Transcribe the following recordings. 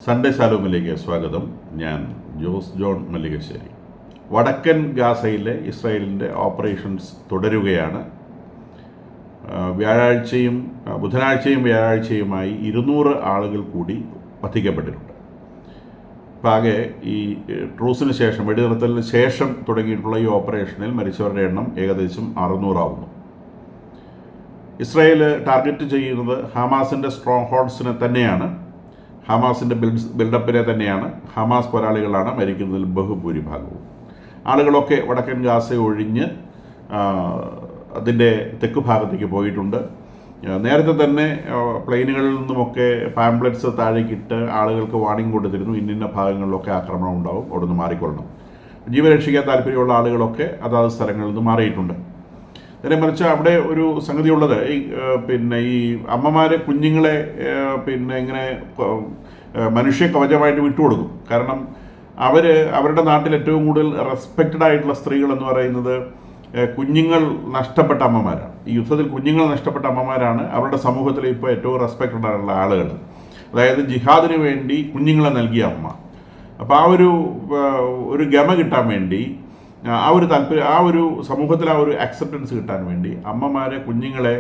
Sunday ശാലോമിലേക്ക് സ്വാഗതം. ഞാൻ Jose John Mallikassery. വടക്കൻ ഗാസയിലെ ഇസ്രായേലിൻ്റെ ഓപ്പറേഷൻസ് തുടരുകയാണ്. ബുധനാഴ്ചയും വ്യാഴാഴ്ചയുമായി 200 ആളുകൾ കൂടി വധിക്കപ്പെട്ടിട്ടുണ്ട്. ആകെ ഈ ട്രൂസിന് ശേഷം, വെടിനിർത്തലിന് ശേഷം തുടങ്ങിയിട്ടുള്ള ഈ ഓപ്പറേഷനിൽ മരിച്ചവരുടെ എണ്ണം ഏകദേശം 600 ആവുന്നു. ഇസ്രായേൽ ടാർഗറ്റ് ചെയ്യുന്നത് ഹമാസിൻ്റെ സ്ട്രോങ് ഹോൾഡ്സിനെ തന്നെയാണ്, ഹമാസിൻ്റെ ബിൽഡപ്പിനെ തന്നെയാണ്. ഹമാസ് പോരാളികളാണ് മരിക്കുന്നതിൽ ബഹുഭൂരിഭാഗവും. ആളുകളൊക്കെ വടക്കൻ ഗാസ ഒഴിഞ്ഞ് അതിൻ്റെ തെക്ക് ഭാഗത്തേക്ക് പോയിട്ടുണ്ട്. നേരത്തെ തന്നെ പ്ലെയിനുകളിൽ നിന്നുമൊക്കെ പാംപ്ലെറ്റ്സ് താഴേക്കിട്ട് ആളുകൾക്ക് വാർണിംഗ് കൊടുത്തിരുന്നു, ഇന്ന ഭാഗങ്ങളിലൊക്കെ ആക്രമണം ഉണ്ടാവും, അവിടെ നിന്ന് മാറിക്കൊള്ളണം. ജീവൻ രക്ഷിക്കാൻ താല്പര്യമുള്ള ആളുകളൊക്കെ അതാത് സ്ഥലങ്ങളിൽ നിന്ന് മാറിയിട്ടുണ്ട്. നേരെ മറിച്ച് അവിടെ ഒരു സംഗതിയുള്ളത്, ഈ അമ്മമാർ കുഞ്ഞുങ്ങളെ ഇങ്ങനെ മനുഷ്യ കവചമായിട്ട് വിട്ടുകൊടുക്കും. കാരണം അവരുടെ നാട്ടിൽ ഏറ്റവും കൂടുതൽ റെസ്പെക്റ്റഡ് ആയിട്ടുള്ള സ്ത്രീകൾ എന്ന് പറയുന്നത് കുഞ്ഞുങ്ങൾ നഷ്ടപ്പെട്ട അമ്മമാരാണ്. ഈ യുദ്ധത്തിൽ കുഞ്ഞുങ്ങൾ നഷ്ടപ്പെട്ട അമ്മമാരാണ് അവരുടെ സമൂഹത്തിൽ ഇപ്പോൾ ഏറ്റവും റെസ്പെക്റ്റഡ് ആയിട്ടുള്ള ആളുകൾ. അതായത് ജിഹാദിന് വേണ്ടി കുഞ്ഞുങ്ങളെ നൽകിയ അമ്മ. അപ്പോൾ ഒരു ഗമ കിട്ടാൻ വേണ്ടി, ആ ഒരു സമൂഹത്തിൽ ആ ഒരു അക്സെപ്റ്റൻസ് കിട്ടാൻ വേണ്ടി അമ്മമാരെ കുഞ്ഞുങ്ങളെ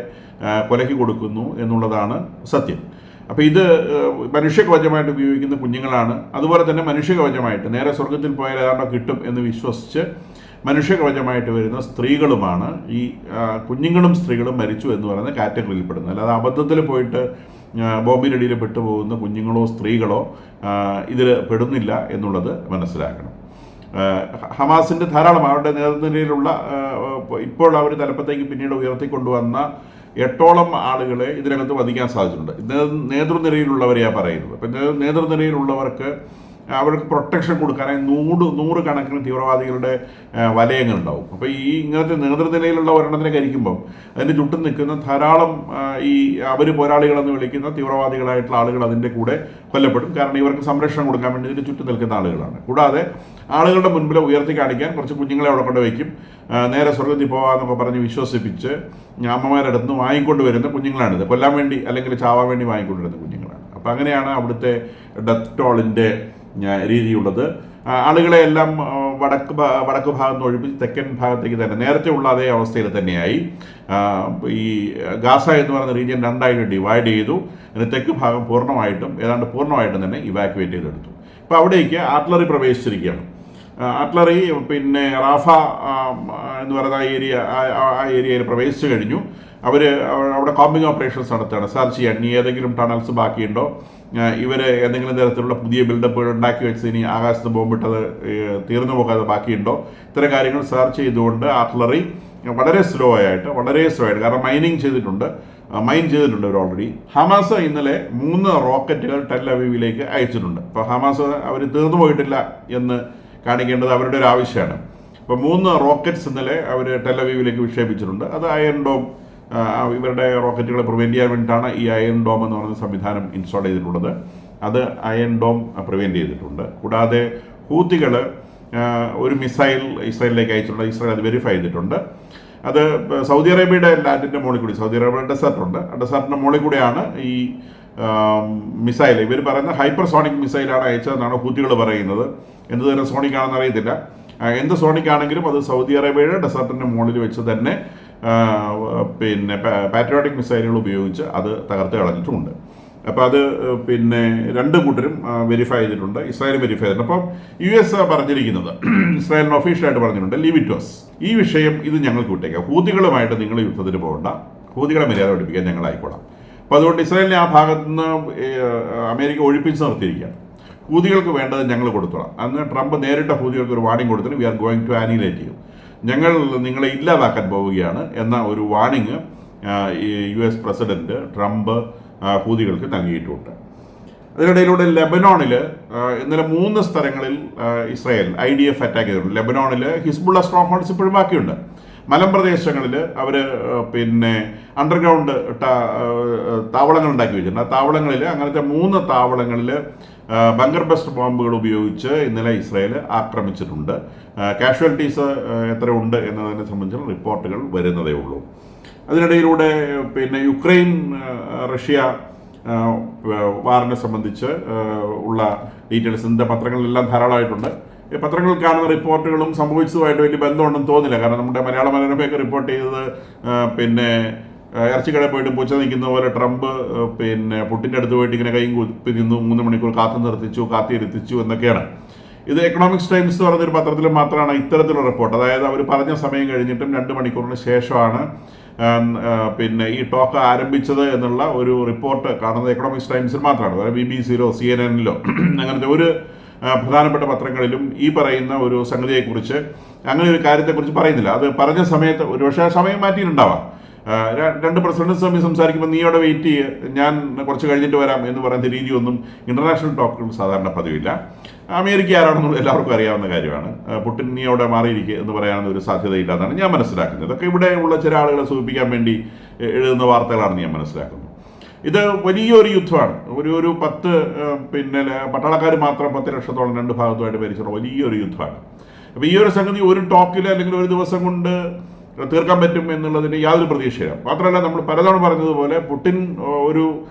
കൊലക്കി കൊടുക്കുന്നു എന്നുള്ളതാണ് സത്യം. അപ്പോൾ ഇത് മനുഷ്യകവചമായിട്ട് ഉപയോഗിക്കുന്ന കുഞ്ഞുങ്ങളാണ്. അതുപോലെ തന്നെ മനുഷ്യകവചമായിട്ട് നേരെ സ്വർഗത്തിൽ പോയാൽ ഏതാണ്ടോ കിട്ടും എന്ന് വിശ്വസിച്ച് മനുഷ്യകവചമായിട്ട് വരുന്ന സ്ത്രീകളുമാണ് ഈ കുഞ്ഞുങ്ങളും സ്ത്രീകളും മരിച്ചു എന്ന് പറയുന്ന കാറ്റഗറിയിൽപ്പെടുന്നത്. അല്ലാതെ അബദ്ധത്തിൽ പോയിട്ട് ബോംബിനടിയിൽ പെട്ടുപോകുന്ന കുഞ്ഞുങ്ങളോ സ്ത്രീകളോ ഇതിൽ പെടുന്നില്ല എന്നുള്ളത് മനസ്സിലാക്കണം. ഹമാസിൻ്റെ ധാരാളം അവരുടെ നേതൃനിരയിലുള്ള, ഇപ്പോൾ അവർ തലപ്പത്തേക്ക് പിന്നീട് ഉയർത്തിക്കൊണ്ടുവന്ന 8ഓളം ആളുകളെ ഇതിനകത്ത് വധിക്കാൻ സാധിച്ചിട്ടുണ്ട്. നേതൃനിരയിലുള്ളവരെയാണ് പറയുന്നത്. അപ്പം നേതൃനിരയിലുള്ളവർക്ക് അവർക്ക് പ്രൊട്ടക്ഷൻ കൊടുക്കാനായി 100 കണക്കിന് തീവ്രവാദികളുടെ വലയങ്ങളുണ്ടാവും. അപ്പോൾ ഇങ്ങനത്തെ നേതൃനിരയിലുള്ള ഒരെണ്ണത്തിനെ കരിക്കുമ്പം അതിൻ്റെ ചുറ്റും നിൽക്കുന്ന ധാരാളം അവർ പോരാളികളെന്ന് വിളിക്കുന്ന തീവ്രവാദികളായിട്ടുള്ള ആളുകൾ അതിൻ്റെ കൂടെ കൊല്ലപ്പെടും. കാരണം ഇവർക്ക് സംരക്ഷണം കൊടുക്കാൻ വേണ്ടി ഇതിൻ്റെ ചുറ്റും നിൽക്കുന്ന ആളുകളാണ്. കൂടാതെ ആളുകളുടെ മുൻപിൽ ഉയർത്തി കാണിക്കാൻ കുറച്ച് കുഞ്ഞുങ്ങളെ അവിടെ കൊണ്ട് വയ്ക്കും. നേരെ സ്വർഗത്തിൽ പോകാമെന്നൊക്കെ പറഞ്ഞ് വിശ്വസിപ്പിച്ച് അമ്മമാരുടെ അടുത്ത് നിന്ന് വാങ്ങിക്കൊണ്ട് വരുന്ന കുഞ്ഞുങ്ങളാണിത്. കൊല്ലാൻ വേണ്ടി അല്ലെങ്കിൽ ചാവാൻ വേണ്ടി വാങ്ങിക്കൊണ്ടുവരുന്ന കുഞ്ഞുങ്ങളാണ്. അപ്പോൾ അങ്ങനെയാണ് അവിടുത്തെ ഡെത്ത് ടോളിൻ്റെ രീതിയുള്ളത്. ആളുകളെ എല്ലാം വടക്ക് ഭാഗത്ത് നിന്ന് ഒഴിപ്പിച്ച് തെക്കൻ ഭാഗത്തേക്ക് തന്നെ നേരത്തെ ഉള്ള അതേ അവസ്ഥയിൽ തന്നെയായി. ഈ ഗാസ എന്ന് പറയുന്ന റീജിയൻ 2ആയിട്ട് ഡിവൈഡ് ചെയ്തു. അതിന് തെക്ക് ഭാഗം ഏതാണ്ട് പൂർണ്ണമായിട്ടും തന്നെ ഇവാക്യുവേറ്റ് ചെയ്തെടുത്തു. അപ്പോൾ അവിടേക്ക് ആർട്ടിലറി പ്രവേശിച്ചിരിക്കുകയാണ്. ആർട്ടിലറി റാഫ എന്ന് പറയുന്ന ആ ഏരിയയിൽ പ്രവേശിച്ചു കഴിഞ്ഞു. അവിടെ കോമ്പിംഗ് ഓപ്പറേഷൻസ് നടത്തുകയാണ്. സെർച്ച് ചെയ്യാൻ ഇനി ഏതെങ്കിലും ടണൽസ് ബാക്കിയുണ്ടോ, ഇവർ ഏതെങ്കിലും തരത്തിലുള്ള പുതിയ ബിൽഡപ്പുകൾ ഉണ്ടാക്കി വെച്ച് ഇനി ആകാശത്ത് ബോംബിട്ടത് തീർന്നു പോകാതെ ബാക്കിയുണ്ടോ, ഇത്തരം കാര്യങ്ങൾ സെർച്ച് ചെയ്തുകൊണ്ട് ആർട്ടിലറി വളരെ സ്ലോ ആയിട്ട് കാരണം മൈൻ ചെയ്തിട്ടുണ്ട് ഇവർ ഓൾറെഡി. ഹമാസ് ഇന്നലെ 3 റോക്കറ്റുകൾ ടെൽ അവീവിലേക്ക് അയച്ചിട്ടുണ്ട്. അപ്പോൾ ഹമാസ് അവർ തീർന്നു പോയിട്ടില്ല എന്ന് കാണിക്കേണ്ടത് അവരുടെ ഒരു ആവശ്യമാണ്. അപ്പോൾ 3 റോക്കറ്റ്സ് ഇന്നലെ അവർ ടെൽ അവീവിലേക്ക് വിക്ഷേപിച്ചിട്ടുണ്ട്. അത് അയൺ ഡോം, ഇവരുടെ റോക്കറ്റുകളെ പ്രിവെൻറ്റ് ചെയ്യാൻ വേണ്ടിയിട്ടാണ് ഈ അയൺ ഡോം എന്ന് പറയുന്ന സംവിധാനം ഇൻസ്റ്റാൾ ചെയ്തിട്ടുള്ളത്. അത് അയൺ ഡോം പ്രിവെൻറ്റ് ചെയ്തിട്ടുണ്ട്. കൂടാതെ ഹൂത്തികൾ ഒരു മിസൈൽ ഇസ്രായേലിലേക്ക് അയച്ചിട്ടുണ്ട്. ഇസ്രായേൽ അത് വെരിഫൈ ചെയ്തിട്ടുണ്ട്. അത് സൗദി അറേബ്യയുടെ ലാൻഡിൻ്റെ മുകളിൽ കൂടി, സൗദി അറേബ്യയുടെ ഡെസർട്ടുണ്ട്, ആ ഡെസർട്ടിൻ്റെ മുകളിൽ കൂടെയാണ് ഈ മിസൈൽ, ഇവർ പറയുന്ന ഹൈപ്പർസോണിക് മിസൈലാണ് അയച്ചതെന്നാണ് ഹൂത്തികൾ പറയുന്നത്. എന്ത് തരം സോണിക് ആണെന്ന് അറിയത്തില്ല. എന്ത് സോണിക് ആണെങ്കിലും അത് സൗദി അറേബ്യയുടെ ഡെസർട്ടിൻ്റെ മുകളിൽ വെച്ച് തന്നെ പാട്രിയോട്ടിക് മിസൈലുകൾ ഉപയോഗിച്ച് അത് തകർത്ത് കളഞ്ഞിട്ടുമുണ്ട്. അപ്പോൾ അത് 2 കൂട്ടരും വെരിഫൈ ചെയ്തിട്ടുണ്ട്. ഇസ്രായേൽ വെരിഫൈ ചെയ്തിട്ടുണ്ട്. അപ്പം US പറഞ്ഞിരിക്കുന്നത്, ഇസ്രായേലിന് ഒഫീഷ്യലായിട്ട് പറഞ്ഞിട്ടുണ്ട്, ലീവ് ഇറ്റ് ടു. ഈ വിഷയം ഇത് ഞങ്ങൾക്ക് വിട്ടേക്കാം, ഹൂതികളുമായിട്ട് നിങ്ങൾ യുദ്ധത്തിന് പോകണ്ട, ഹൂതികളെ മര്യാദ പഠിപ്പിക്കാൻ ഞങ്ങളായിക്കോളാം. അപ്പോൾ അതുകൊണ്ട് ഇസ്രായേലിനെ ആ ഭാഗത്ത് നിന്ന് അമേരിക്ക ഒഴിപ്പിച്ച് നിർത്തിയിരിക്കുകയാണ്. ഹൂതികൾക്ക് വേണ്ടത് ഞങ്ങൾ കൊടുത്തോളാം. അന്ന് ട്രംപ് നേരിട്ട് ഹൂതികൾക്ക് ഒരു വാർണിംഗ് കൊടുത്തിട്ട് വി ആർ ഗോയിങ് ടു ആനിലേറ്റ് ചെയ്യും, ഞങ്ങൾ നിങ്ങളെ ഇല്ലാതാക്കാൻ പോവുകയാണ് എന്ന ഒരു വാർണിംഗ് US പ്രസിഡന്റ് ട്രംപ് ഹൂതികൾക്ക് നൽകിയിട്ടുണ്ട്. അതിനിടയിലൂടെ ലെബനോണിൽ ഇന്നലെ 3 സ്ഥലങ്ങളിൽ ഇസ്രായേൽ IDF അറ്റാക്ക് ചെയ്തിട്ടുണ്ട്. ലെബനോണിൽ ഹിസ്ബുള്ള സ്ട്രോങ് ഹോൾഡ്സ് ഇപ്പോഴും ബാക്കിയുണ്ട്. മലമ്പ്രദേശങ്ങളിൽ അവർ അണ്ടർഗ്രൗണ്ട് താവളങ്ങൾ ഉണ്ടാക്കി വെച്ചിട്ടുണ്ട്. ആ താവളങ്ങളിൽ, അങ്ങനത്തെ 3 താവളങ്ങളിൽ ബങ്കർ ബസ്റ്റ് ബോംബുകൾ ഉപയോഗിച്ച് ഇന്നലെ ഇസ്രായേൽ ആക്രമിച്ചിട്ടുണ്ട്. കാഷ്വാലിറ്റീസ് എത്ര ഉണ്ട് എന്നതിനെ സംബന്ധിച്ചുള്ള റിപ്പോർട്ടുകൾ വരുന്നതേ ഉള്ളൂ. അതിനിടയിലൂടെ യുക്രൈൻ റഷ്യ വാറിനെ സംബന്ധിച്ച് ഉള്ള ഡീറ്റെയിൽസ് ഇന്നത്തെ പത്രങ്ങളിലെല്ലാം ധാരാളമായിട്ടുണ്ട്. ഈ പത്രങ്ങളിൽ കാണുന്ന റിപ്പോർട്ടുകളും സംഭവിച്ചതുമായിട്ട് വലിയ ബന്ധമുണ്ടെന്ന് തോന്നില്ല. കാരണം നമ്മുടെ മലയാള മനോരമയൊക്കെ റിപ്പോർട്ട് ചെയ്തത് പിന്നെ ഇറച്ചിക്കടയിൽ പോയിട്ട് പൂച്ച നിൽക്കുന്ന പോലെ ട്രംപ് പിന്നെ പുട്ടിൻ്റെ അടുത്ത് പോയിട്ട് ഇങ്ങനെ കൈയും കുപ്പി നിന്നു 3 മണിക്കൂർ കാത്തിരുത്തിച്ചു എന്നൊക്കെയാണ്. ഇത് എക്കണോമിക്സ് ടൈംസ് എന്ന് പറഞ്ഞൊരു പത്രത്തിൽ മാത്രമാണ് ഇത്തരത്തിലുള്ള റിപ്പോർട്ട്. അതായത് അവർ പറഞ്ഞ സമയം കഴിഞ്ഞിട്ടും 2 മണിക്കൂറിന് ശേഷമാണ് പിന്നെ ഈ ടോക്ക് ആരംഭിച്ചത് എന്നുള്ള ഒരു റിപ്പോർട്ട് കാണുന്നത് എക്കണോമിക്സ് ടൈംസിൽ മാത്രമാണ്. അതായത് BBC-ലോ CNN-ലോ അങ്ങനത്തെ ഒരു പ്രധാനപ്പെട്ട പത്രങ്ങളിലും ഈ പറയുന്ന ഒരു സംഗതിയെക്കുറിച്ച് അങ്ങനെ ഒരു കാര്യത്തെക്കുറിച്ച് പറയുന്നില്ല. അത് പറഞ്ഞ സമയത്ത് ഒരുപക്ഷെ സമയം മാറ്റിയിട്ടുണ്ടാവാം. 2 പ്രസിഡന്റ്സ് തമ്മിൽ സംസാരിക്കുമ്പോൾ നീ അവിടെ വെയിറ്റ് ചെയ്യുക, ഞാൻ കുറച്ച് കഴിഞ്ഞിട്ട് വരാം എന്ന് പറയുന്ന രീതിയൊന്നും ഇന്റർനാഷണൽ ടോക്കുകൾ സാധാരണ പതിവില്ല. അമേരിക്ക ആരാണെന്നുള്ളത് എല്ലാവർക്കും അറിയാവുന്ന കാര്യമാണ്. പുടിൻ നീ അവിടെ മാറിയിരിക്കുക എന്ന് പറയാനുള്ള ഒരു സാധ്യതയില്ല എന്നാണ് ഞാൻ മനസ്സിലാക്കുന്നത്. ഇതൊക്കെ ഇവിടെ ഉള്ള ചില ആളുകളെ സൂചിപ്പിക്കാൻ വേണ്ടി എഴുതുന്ന വാർത്തകളാണെന്ന് ഞാൻ മനസ്സിലാക്കുന്നത്. ഇത് വലിയൊരു യുദ്ധമാണ്. ഒരു 10 പിന്നെ പട്ടാളക്കാർ മാത്രം 10 ലക്ഷത്തോളം 2 ഭാഗത്തുമായിട്ട് ഭരിച്ചിട്ടുള്ള വലിയൊരു യുദ്ധമാണ്. അപ്പോൾ ഈ ഒരു സംഗതി ഒരു ടോക്കിൽ അല്ലെങ്കിൽ ഒരു ദിവസം കൊണ്ട് തീർക്കാൻ പറ്റും എന്നുള്ളതിന് യാതൊരു പ്രതീക്ഷയില്ല. മാത്രമല്ല, നമ്മൾ പലതവണ പറഞ്ഞതുപോലെ പുടിൻ ഒരു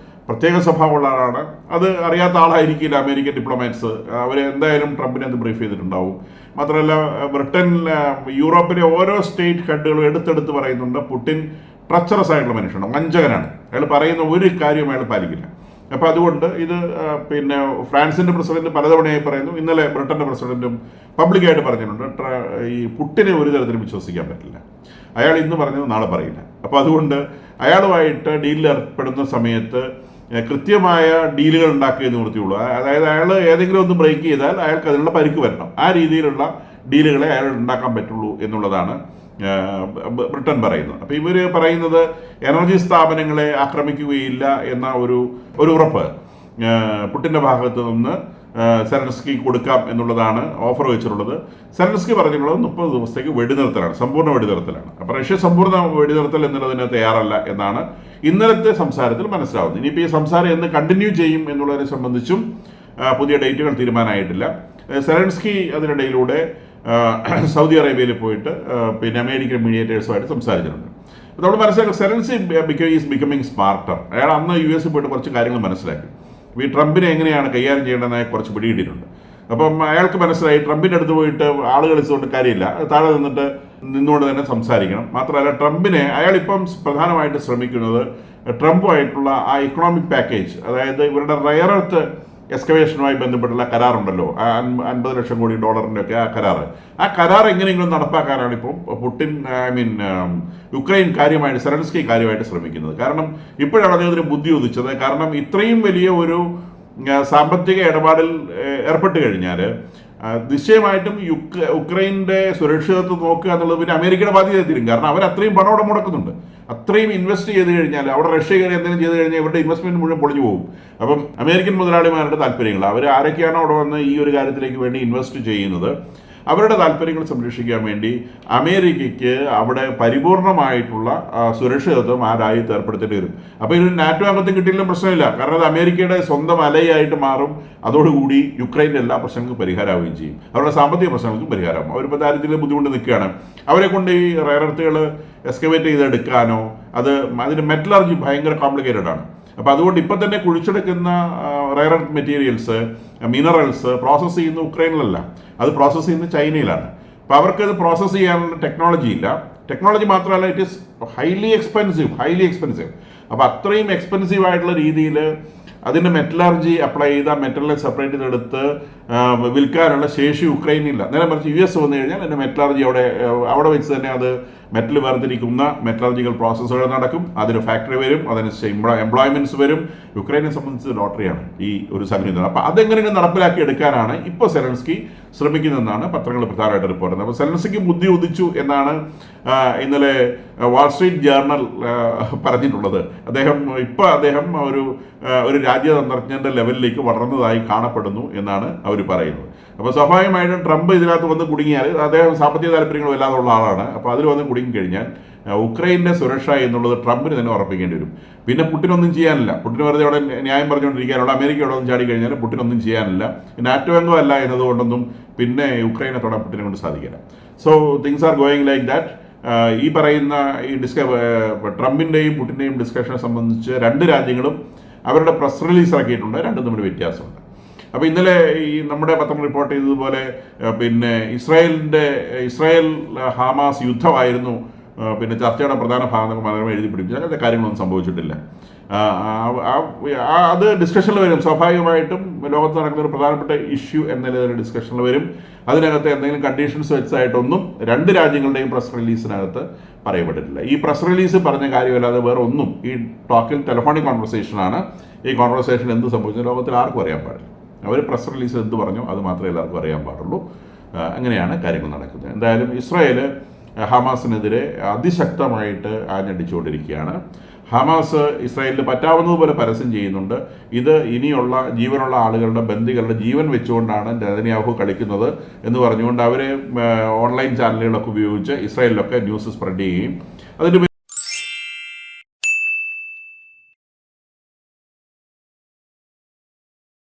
പ്രത്യേക സ്വഭാവമുള്ള ആളാണ്. അത് അറിയാത്ത ആളായിരിക്കില്ല അമേരിക്കൻ ഡിപ്ലോമാറ്റ്സ്. അവർ എന്തായാലും ട്രംപിനെ അത് ബ്രീഫ് ചെയ്തിട്ടുണ്ടാവും. മാത്രമല്ല, ബ്രിട്ടൻ, യൂറോപ്പിലെ ഓരോ സ്റ്റേറ്റ് ഹെഡുകളും എടുത്തെടുത്ത് പറയുന്നുണ്ട് പുടിൻ ട്രച്ചറസ് ആയിട്ടുള്ള മനുഷ്യനാണ്, വഞ്ചകനാണ്. അയാൾ പറയുന്ന ഒരു കാര്യവും അയാൾ പാലിക്കില്ല. അപ്പോൾ അതുകൊണ്ട് ഇത് പിന്നെ ഫ്രാൻസിൻ്റെ പ്രസിഡന്റ് പലതവണയായി പറയുന്നു. ഇന്നലെ ബ്രിട്ടൻ്റെ പ്രസിഡന്റും പബ്ലിക്കായിട്ട് പറഞ്ഞിട്ടുണ്ട് ഈ പുടിനെ ഒരു തരത്തിലും വിശ്വസിക്കാൻ പറ്റില്ല. അയാൾ ഇന്ന് പറഞ്ഞത് നാളെ പറയില്ല. അപ്പോൾ അതുകൊണ്ട് അയാളുമായിട്ട് ഡീലിൽ ഏർപ്പെടുന്ന സമയത്ത് കൃത്യമായ ഡീലുകൾ ഉണ്ടാക്കിയേ നിവൃത്തിയുള്ളൂ. അതായത് അയാൾ ഏതെങ്കിലും ഒന്ന് ബ്രേക്ക് ചെയ്താൽ അയാൾക്ക് അതിനുള്ള പരിക്ക് വരണം. ആ രീതിയിലുള്ള ഡീലുകളെ അയാൾ ഉണ്ടാക്കാൻ പറ്റുള്ളൂ എന്നുള്ളതാണ് ബ്രിട്ടൻ പറയുന്നത്. അപ്പോൾ ഇവർ പറയുന്നത് എനർജി സ്ഥാപനങ്ങളെ ആക്രമിക്കുകയില്ല എന്ന ഒരു ഉറപ്പ് പുടിൻ്റെ ഭാഗത്ത് നിന്ന് സെലൻസ്കി കൊടുക്കാം എന്നുള്ളതാണ് ഓഫർ വെച്ചിട്ടുള്ളത്. സെലൻസ്കി പറഞ്ഞിട്ടുള്ളത് 30 ദിവസത്തേക്ക് വെടിനിർത്തലാണ്, സമ്പൂർണ്ണ വെടിനിർത്തലാണ്. അപ്പോൾ റഷ്യ സമ്പൂർണ്ണ വെടിനിർത്തൽ എന്നുള്ളതിന് തയ്യാറല്ല എന്നാണ് ഇന്നലത്തെ സംസാരത്തിൽ മനസ്സിലാവുന്നത്. ഇനിയിപ്പോൾ ഈ സംസാരം എന്ന് കണ്ടിന്യൂ ചെയ്യും എന്നുള്ളതിനെ സംബന്ധിച്ചും പുതിയ ഡേറ്റുകൾ തീരുമാനമായിട്ടില്ല. സെലൻസ്കി അതിനിടയിലൂടെ സൗദി അറേബ്യയിൽ പോയിട്ട് പിന്നെ അമേരിക്കൻ മീഡിയേറ്റേഴ്സുമായിട്ട് സംസാരിച്ചിട്ടുണ്ട്. അപ്പോൾ നമ്മൾ മനസ്സിലാക്കുക സെലൻസി ഈസ് ബിക്കമിങ് സ്മാർട്ടർ. അയാൾ അന്ന് US പോയിട്ട് കുറച്ച് കാര്യങ്ങൾ മനസ്സിലാക്കി. ഈ ട്രംപിനെ എങ്ങനെയാണ് കൈകാര്യം ചെയ്യേണ്ടതെന്നായി കുറച്ച് പിടിയിട്ടിട്ടുണ്ട്. അപ്പം അയാൾക്ക് മനസ്സിലായി ട്രംപിൻ്റെ അടുത്ത് പോയിട്ട് ആളുകൾ കളിച്ചുകൊണ്ട് കാര്യമില്ല, താഴെ നിന്നുകൊണ്ട് തന്നെ സംസാരിക്കണം. മാത്രമല്ല, ട്രംപിനെ അയാളിപ്പം പ്രധാനമായിട്ട് ശ്രമിക്കുന്നത് ട്രംപുമായിട്ടുള്ള ആ ഇക്കണോമിക് പാക്കേജ്, അതായത് ഇവരുടെ റയർ എർത്ത് എക്സ്കവേഷനുമായി ബന്ധപ്പെട്ടുള്ള കരാറുണ്ടല്ലോ, 50 ലക്ഷം കോടി ഡോളറിൻ്റെ ഒക്കെ ആ കരാർ എങ്ങനെയെങ്കിലും നടപ്പാക്കാനാണ് ഇപ്പോൾ പുടിൻ യുക്രൈൻ കാര്യമായിട്ട് സെലൻസ്കി കാര്യമായിട്ട് ശ്രമിക്കുന്നത്. കാരണം ഇപ്പോഴാണ് അദ്ദേഹത്തിന് ബുദ്ധി ഉദിച്ചത്. കാരണം ഇത്രയും വലിയ ഒരു സാമ്പത്തിക ഇടപാടിൽ ഏർപ്പെട്ട് കഴിഞ്ഞാൽ നിശ്ചയമായിട്ടും ഉക്രൈൻ്റെ സുരക്ഷിതത്വം നോക്കുക എന്നുള്ളത് പിന്നെ അമേരിക്കയുടെ ബാധ്യത തീരും. കാരണം അവർ അത്രയും പണം അവിടെ മുടക്കുന്നുണ്ട്. അത്രയും ഇൻവെസ്റ്റ് ചെയ്ത് കഴിഞ്ഞാൽ അവിടെ റഷ്യ കയറി എന്തെങ്കിലും ചെയ്ത് കഴിഞ്ഞാൽ ഇവരുടെ ഇൻവെസ്റ്റ്മെന്റ് മുഴുവൻ പൊളിഞ്ഞു പോകും. അപ്പം അമേരിക്കൻ മുതലാളിമാരുടെ താല്പര്യങ്ങൾ, അവർ ആരൊക്കെയാണോ അവിടെ വന്ന് ഈ ഒരു കാര്യത്തിലേക്ക് വേണ്ടി ഇൻവെസ്റ്റ് ചെയ്യുന്നത്, അവരുടെ താല്പര്യങ്ങൾ സംരക്ഷിക്കാൻ വേണ്ടി അമേരിക്കയ്ക്ക് അവിടെ പരിപൂർണമായിട്ടുള്ള സുരക്ഷിതത്വം ആ രാജ്യത്ത് ഏർപ്പെടുത്തേണ്ടി വരും. അപ്പോൾ ഇതിന് നാറ്റോ അംഗത്വം കിട്ടിയില്ലെങ്കിലും പ്രശ്നമില്ല. കാരണം അത് അമേരിക്കയുടെ സ്വന്തം അലയായിട്ട് മാറും. അതോടുകൂടി യുക്രൈൻ്റെ എല്ലാ പ്രശ്നങ്ങൾക്കും പരിഹാരമാവുകയും ചെയ്യും. അവരുടെ സാമ്പത്തിക പ്രശ്നങ്ങൾക്കും പരിഹാരമാവും. അവരിപ്പോൾ ദാരിദ്ര്യത്തിൽ ബുദ്ധിമുട്ട് നിൽക്കുകയാണ്. അവരെ കൊണ്ട് ഈ റയർ എർത്തുകൾ എക്സ്കവേറ്റ് ചെയ്തെടുക്കാനോ അതിന് മെറ്റലർജി ഭയങ്കര കോംപ്ലിക്കേറ്റഡ് ആണ്. അപ്പോൾ അതുകൊണ്ട് ഇപ്പം തന്നെ കുഴിച്ചെടുക്കുന്ന rare earth materials, minerals process ചെയ്യുന്ന ഉക്രൈനിലല്ല, അത് പ്രോസസ്സ് ചെയ്യുന്ന ചൈനയിലാണ്. അപ്പോൾ അവർക്കത് പ്രോസസ്സ് ചെയ്യാനുള്ള ടെക്നോളജി ഇല്ല. ടെക്നോളജി മാത്രമല്ല, ഇറ്റ് ഈസ് ഹൈലി എക്സ്പെൻസീവ്. അപ്പോൾ അത്രയും എക്സ്പെൻസീവ് ആയിട്ടുള്ള രീതിയിൽ അതിൻ്റെ മെറ്റലർജി അപ്ലൈ ചെയ്ത മെറ്റലിനെ സെപ്പറേറ്റ് ചെയ്തെടുത്ത് വിൽക്കാനുള്ള ശേഷി ഉക്രൈനില്ല. നേരെ മറിച്ച് US വന്നു കഴിഞ്ഞാൽ അതിൻ്റെ മെറ്റലർജി അവിടെ വെച്ച് തന്നെ അത് മെറ്റൽ വേർതിരിക്കുന്ന മെറ്റലർജിക്കൽ പ്രോസസ്സുകൾ നടക്കും. അതിന് ഫാക്ടറി വരും, അതിന് എംപ്ലോയ്മെന്റ്സ് വരും. യുക്രൈനെ സംബന്ധിച്ച് ലോട്ടറിയാണ് ഈ ഒരു സംഗതി. അപ്പോൾ അതെങ്ങനെയും നടപ്പിലാക്കി എടുക്കാനാണ് ഇപ്പോൾ സെലൻസ്കി ശ്രമിക്കുന്നതെന്നാണ് പത്രങ്ങൾ പ്രധാനമായിട്ട് റിപ്പോർട്ട് ചെയ്യുന്നത്. അപ്പോൾ സെലൻസ്കിക്ക് ബുദ്ധി ഉദിച്ചു എന്നാണ് ഇന്നലെ വാൾസ്ട്രീറ്റ് ജേർണൽ പറഞ്ഞിട്ടുള്ളത്. അദ്ദേഹം ഒരു രാജ്യതന്ത്രജ്ഞന്റെ ലെവലിലേക്ക് വളർന്നതായി കാണപ്പെടുന്നു എന്നാണ് അവർ പറയുന്നത്. അപ്പോൾ സ്വാഭാവികമായിട്ടും ട്രംപ് ഇതിനകത്ത് വന്ന് കുടുങ്ങിയാൽ, അദ്ദേഹം സാമ്പത്തിക താല്പര്യങ്ങളും ഇല്ലാതെ ഉള്ള ആളാണ്. അപ്പോൾ അതിൽ വന്ന് കുടുങ്ങിക്കഴിഞ്ഞാൽ ഉക്രൈൻ്റെ സുരക്ഷ എന്നുള്ളത് ട്രംപിന് തന്നെ ഉറപ്പിക്കേണ്ടി വരും. പിന്നെ പുടിനൊന്നും ചെയ്യാനില്ല. പുടിന് വെറുതെ അവിടെ ന്യായം പറഞ്ഞുകൊണ്ടിരിക്കാനുള്ള, അമേരിക്ക അവിടെ ഒന്ന് ചാടി കഴിഞ്ഞാൽ പുടിനൊന്നും ചെയ്യാനില്ല. നാറ്റോ അംഗമല്ല എന്നതുകൊണ്ടൊന്നും പിന്നെ ഉക്രൈനെ തൊടാൻ പുടിനെ കൊണ്ട് സാധിക്കില്ല. So things are going like that. ഈ പറയുന്ന ഈ ട്രംപിൻ്റെയും പുടിൻ്റെയും ഡിസ്കഷനെ സംബന്ധിച്ച് രണ്ട് രാജ്യങ്ങളും അവരുടെ പ്രസ് റിലീസ് ഇറക്കിയിട്ടുണ്ട്. രണ്ടും തമ്മിൽ വ്യത്യാസമുണ്ട്. അപ്പോൾ ഇന്നലെ ഈ നമ്മുടെ പത്രം റിപ്പോർട്ട് ചെയ്തതുപോലെ പിന്നെ ഇസ്രായേൽ ഹമാസ് യുദ്ധമായിരുന്നു പിന്നെ ചർച്ചയുടെ പ്രധാന ഭാഗം മനോരമ എഴുതി പിടിപ്പിച്ചു. അങ്ങനത്തെ കാര്യങ്ങളൊന്നും സംഭവിച്ചിട്ടില്ല. അത് ഡിസ്കഷനിൽ വരും. സ്വാഭാവികമായിട്ടും ലോകത്ത് നടക്കുന്ന ഒരു പ്രധാനപ്പെട്ട ഇഷ്യൂ എന്ന നിലയിൽ ഡിസ്കഷനിൽ വരും. അതിനകത്ത് എന്തെങ്കിലും കണ്ടീഷൻസ് വെച്ചായിട്ടൊന്നും രണ്ട് രാജ്യങ്ങളുടെയും പ്രസ് റിലീസിനകത്ത് പറയപ്പെട്ടിട്ടില്ല. ഈ പ്രസ് റിലീസ് പറഞ്ഞ കാര്യമല്ലാതെ വേറെ ഒന്നും, ഈ ടോക്കിൽ ടെലിഫോണിക് കോൺവെർസേഷനാണ്. ഈ കോൺവെർസേഷൻ എന്ത് സംഭവിച്ചു ലോകത്തിൽ ആർക്കും അറിയാൻ പാടില്ല. അവർ പ്രസ് റിലീസിൽ എന്ത് പറഞ്ഞു അത് മാത്രമേ എല്ലാവർക്കും അറിയാൻ പാടുള്ളൂ. അങ്ങനെയാണ് കാര്യങ്ങൾ നടക്കുന്നത്. എന്തായാലും ഇസ്രായേൽ ഹമാസിനെതിരെ അതിശക്തമായിട്ട് ആഞ്ഞടിച്ചുകൊണ്ടിരിക്കുകയാണ്. ഹമാസ് ഇസ്രായേലിൽ പറ്റാവുന്നതുപോലെ പരസ്യം ചെയ്യുന്നുണ്ട്. ഇത് ഇനിയുള്ള ജീവനുള്ള ആളുകളുടെ ബന്ദികളുടെ ജീവൻ വെച്ചുകൊണ്ടാണ് നെതന്യാഹു കളിക്കുന്നത് എന്ന് പറഞ്ഞുകൊണ്ട് അവർ ഓൺലൈൻ ചാനലുകളൊക്കെ ഉപയോഗിച്ച് ഇസ്രായേലിലൊക്കെ ന്യൂസ് സ്പ്രെഡ് ചെയ്യുകയും അതിൻ്റെ